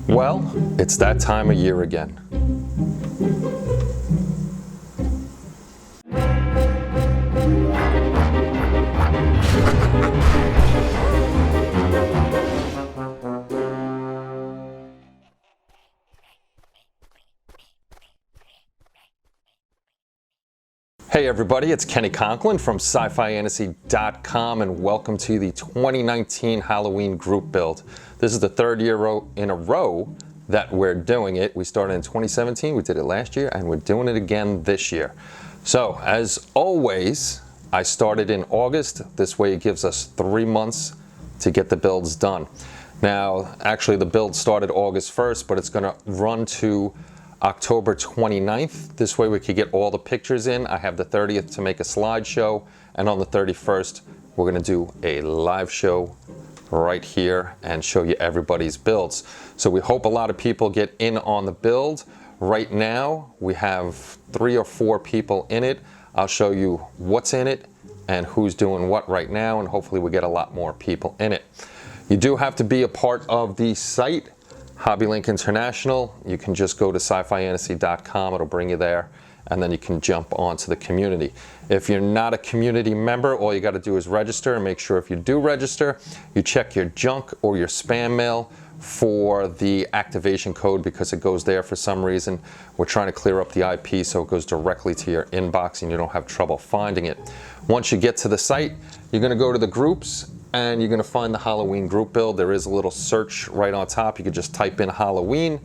Well, it's that time of year again. Hey everybody, it's Kenny Conklin from SciFiantasy.com and welcome to the 2019 Halloween group build. This is the third year in a row that we're doing it. We started in 2017, we did it last year, and we're doing it again this year. So as always, I started in August. This way it gives us 3 months to get the builds done. Now, actually the build started August 1st, but it's gonna run to October 29th. This way we could get all the pictures in. I have the 30th to make a slideshow, and on the 31st we're going to do a live show right here and show you everybody's builds. So we hope a lot of people get in on the build. Right now we have 3 or 4 people in it. I'll show you what's in it and who's doing what right now, and hopefully we get a lot more people in it. You do have to be a part of the site, Hobby Link International. You can just go to SciFiantasy.com, it'll bring you there, and then you can jump onto the community. If you're not a community member, all you got to do is register, and make sure if you do register, you check your junk or your spam mail for the activation code, because it goes there for some reason. We're trying to clear up the IP so it goes directly to your inbox and you don't have trouble finding it. Once you get to the site, you're going to go to the groups and you're going to find the Halloween group build. There is a little search right on top. You could just type in Halloween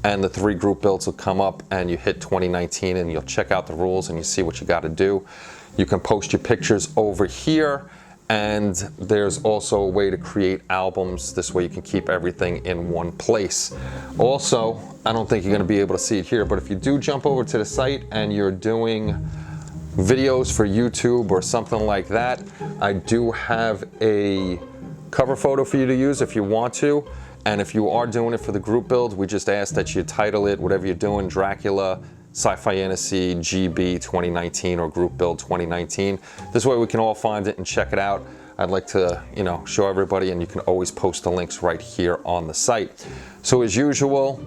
and the 3 group builds will come up, and you hit 2019 and you'll check out the rules and you see what you got to do. You can post your pictures over here, and there's also a way to create albums. This way you can keep everything in one place. Also, I don't think you're going to be able to see it here, but if you do jump over to the site and you're doing videos for YouTube or something like that, I do have a cover photo for you to use if you want to. And if you are doing it for the group build, we just ask that you title it, whatever you're doing, Dracula, SciFiantasy, GB 2019, or Group Build 2019. This way we can all find it and check it out. I'd like to, show everybody, and you can always post the links right here on the site. So as usual,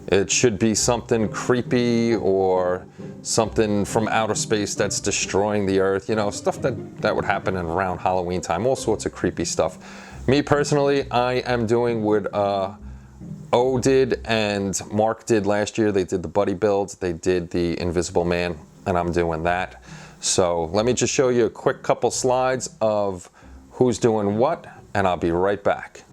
it should be something creepy or something from outer space that's destroying the earth, stuff that would happen around Halloween time, all sorts of creepy stuff. Me personally, I am doing what O did and Mark did last year. They did the buddy builds, they did the Invisible Man, and I'm doing that. So let me just show you a quick couple slides of who's doing what, and I'll be right back.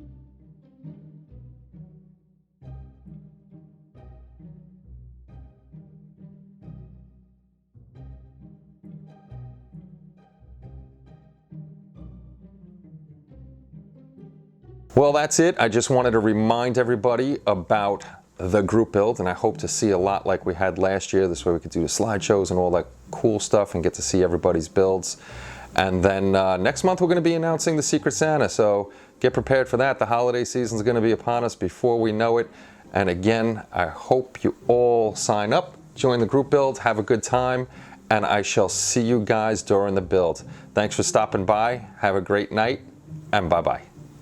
Well, that's it. I just wanted to remind everybody about the group build, and I hope to see a lot like we had last year. This way we could do the slideshows and all that cool stuff and get to see everybody's builds. And then next month we're going to be announcing the Secret Santa, so get prepared for that. The holiday season is going to be upon us before we know it. And again, I hope you all sign up, join the group build, have a good time, and I shall see you guys during the build. Thanks for stopping by. Have a great night, and bye-bye.